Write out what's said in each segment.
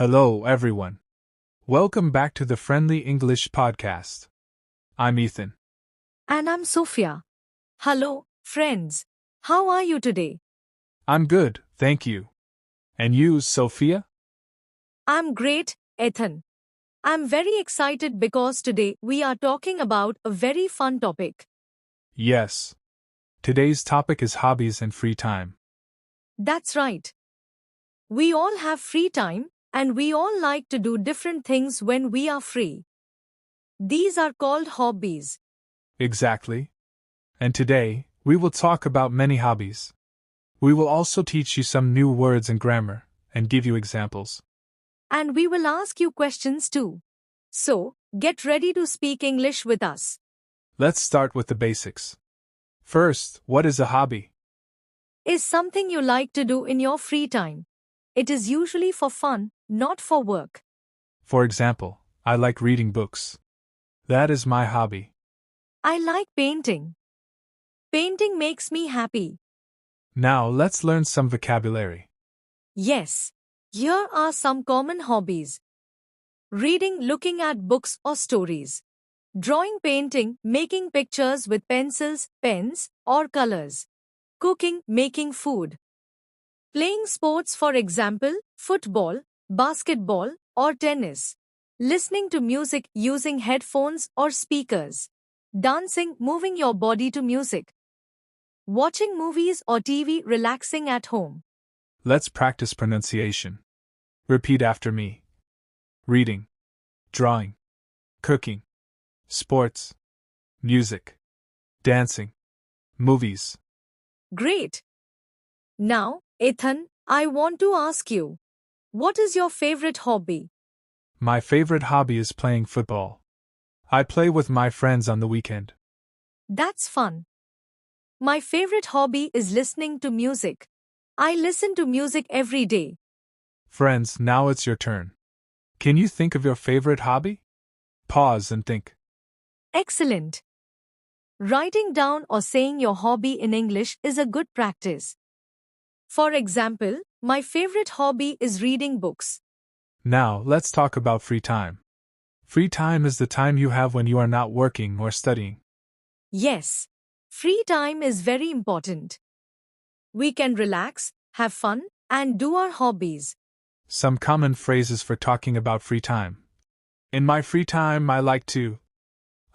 Hello, everyone. Welcome back to the Friendly English Podcast. I'm Ethan. And I'm Sophia. Hello, friends. How are you today? I'm good, thank you. And you, Sophia? I'm great, Ethan. I'm very excited because today we are talking about a very fun topic. Yes. Today's topic is hobbies and free time. That's right. We all have free time, and we all like to do different things when we are free. These are called hobbies. Exactly. And today, we will talk about many hobbies. We will also teach you some new words and grammar, and give you examples. And we will ask you questions too. So, get ready to speak English with us. Let's start with the basics. First, what is a hobby? Is something you like to do in your free time. It is usually for fun, not for work. For example, I like reading books. That is my hobby. I like painting. Painting makes me happy. Now, let's learn some vocabulary. Yes. Here are some common hobbies. Reading, looking at books or stories. Drawing, painting, making pictures with pencils, pens, or colors. Cooking, making food. Playing sports, for example, football, basketball, or tennis. Listening to music using headphones or speakers. Dancing, moving your body to music. Watching movies or TV, relaxing at home. Let's practice pronunciation. Repeat after me. Reading, drawing, cooking, sports, music, dancing, movies. Great! Now, Ethan, I want to ask you, what is your favorite hobby? My favorite hobby is playing football. I play with my friends on the weekend. That's fun. My favorite hobby is listening to music. I listen to music every day. Friends, now it's your turn. Can you think of your favorite hobby? Pause and think. Excellent. Writing down or saying your hobby in English is a good practice. For example, my favorite hobby is reading books. Now, let's talk about free time. Free time is the time you have when you are not working or studying. Yes, free time is very important. We can relax, have fun, and do our hobbies. Some common phrases for talking about free time. In my free time, I like to.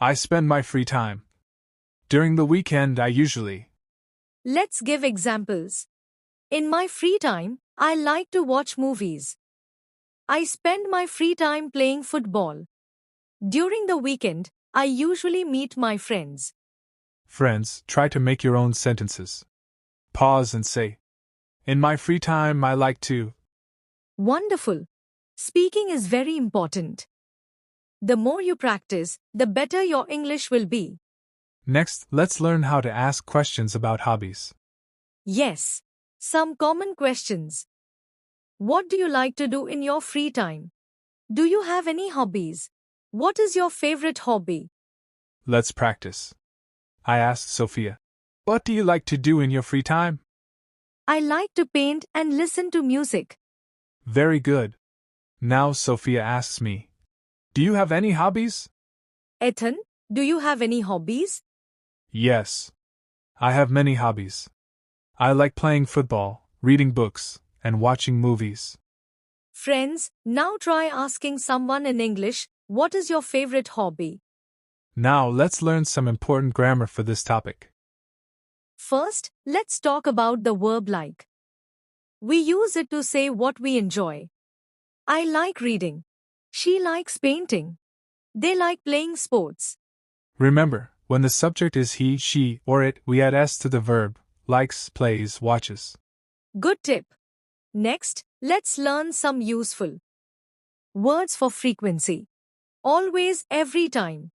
I spend my free time. During the weekend, I usually. Let's give examples. In my free time, I like to watch movies. I spend my free time playing football. During the weekend, I usually meet my friends. Friends, try to make your own sentences. Pause and say, in my free time, I like to. Wonderful. Speaking is very important. The more you practice, the better your English will be. Next, let's learn how to ask questions about hobbies. Yes. Some common questions. What do you like to do in your free time? Do you have any hobbies? What is your favorite hobby? Let's practice. I asked Sophia, what do you like to do in your free time? I like to paint and listen to music. Very good. Now Sophia asks me, do you have any hobbies? Ethan, do you have any hobbies? Yes. I have many hobbies. I like playing football, reading books, and watching movies. Friends, now try asking someone in English, what is your favorite hobby? Now let's learn some important grammar for this topic. First, let's talk about the verb like. We use it to say what we enjoy. I like reading. She likes painting. They like playing sports. Remember, when the subject is he, she, or it, we add s to the verb. Likes, plays, watches. Good tip. Next, let's learn some useful words for frequency. Always, every time.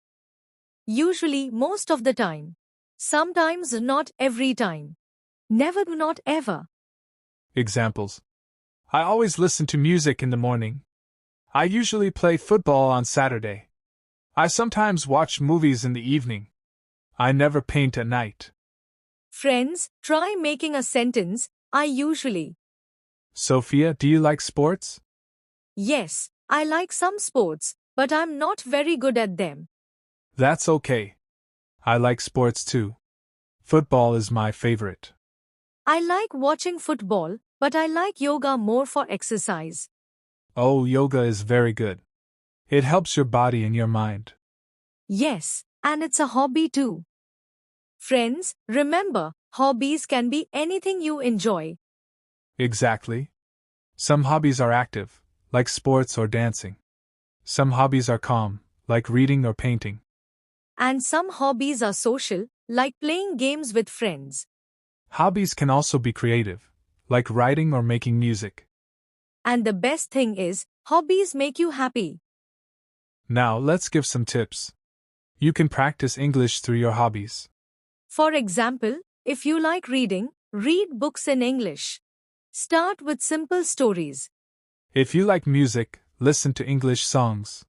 Usually, most of the time. Sometimes, not every time. Never, not ever. Examples. I always listen to music in the morning. I usually play football on Saturday. I sometimes watch movies in the evening. I never paint at night. Friends, try making a sentence, I usually. Sophia, do you like sports? Yes, I like some sports, but I'm not very good at them. That's okay. I like sports too. Football is my favorite. I like watching football, but I like yoga more for exercise. Oh, yoga is very good. It helps your body and your mind. Yes, and it's a hobby too. Friends, remember, hobbies can be anything you enjoy. Exactly. Some hobbies are active, like sports or dancing. Some hobbies are calm, like reading or painting. And some hobbies are social, like playing games with friends. Hobbies can also be creative, like writing or making music. And the best thing is, hobbies make you happy. Now, let's give some tips. You can practice English through your hobbies. For example, if you like reading, read books in English. Start with simple stories. If you like music, listen to English songs.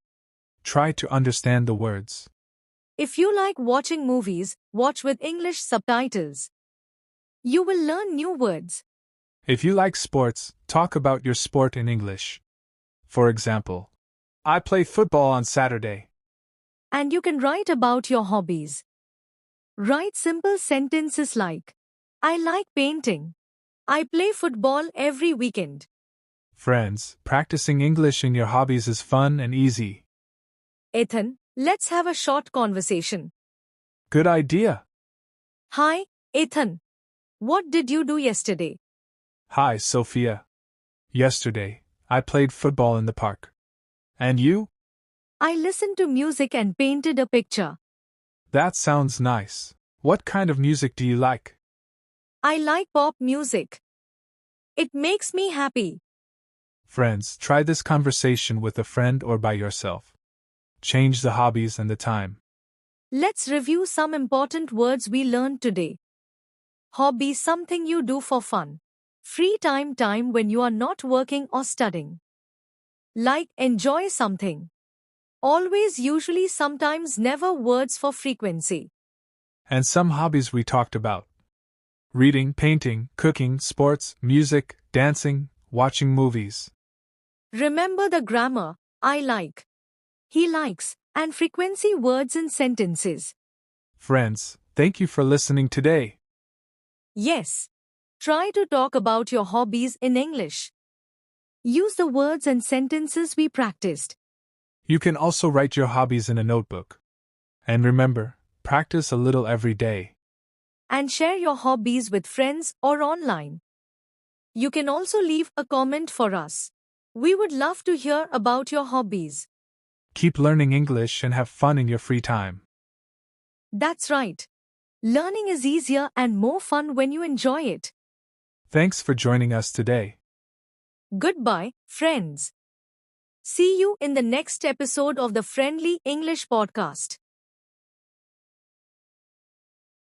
Try to understand the words. If you like watching movies, watch with English subtitles. You will learn new words. If you like sports, talk about your sport in English. For example, I play football on Saturday. And you can write about your hobbies. Write simple sentences like, I like painting. I play football every weekend. Friends, practicing English in your hobbies is fun and easy. Ethan, let's have a short conversation. Good idea. Hi, Ethan. What did you do yesterday? Hi, Sophia. Yesterday, I played football in the park. And you? I listened to music and painted a picture. That sounds nice. What kind of music do you like? I like pop music. It makes me happy. Friends, try this conversation with a friend or by yourself. Change the hobbies and the time. Let's review some important words we learned today. Hobby, something you do for fun. Free time when you are not working or studying. Like, enjoy something. Always, usually, sometimes, never words for frequency. And some hobbies we talked about. Reading, painting, cooking, sports, music, dancing, watching movies. Remember the grammar, I like, he likes, and frequency words in sentences. Friends, thank you for listening today. Yes. Try to talk about your hobbies in English. Use the words and sentences we practiced. You can also write your hobbies in a notebook. And remember, practice a little every day. And share your hobbies with friends or online. You can also leave a comment for us. We would love to hear about your hobbies. Keep learning English and have fun in your free time. That's right. Learning is easier and more fun when you enjoy it. Thanks for joining us today. Goodbye, friends. See you in the next episode of the Friendly English Podcast.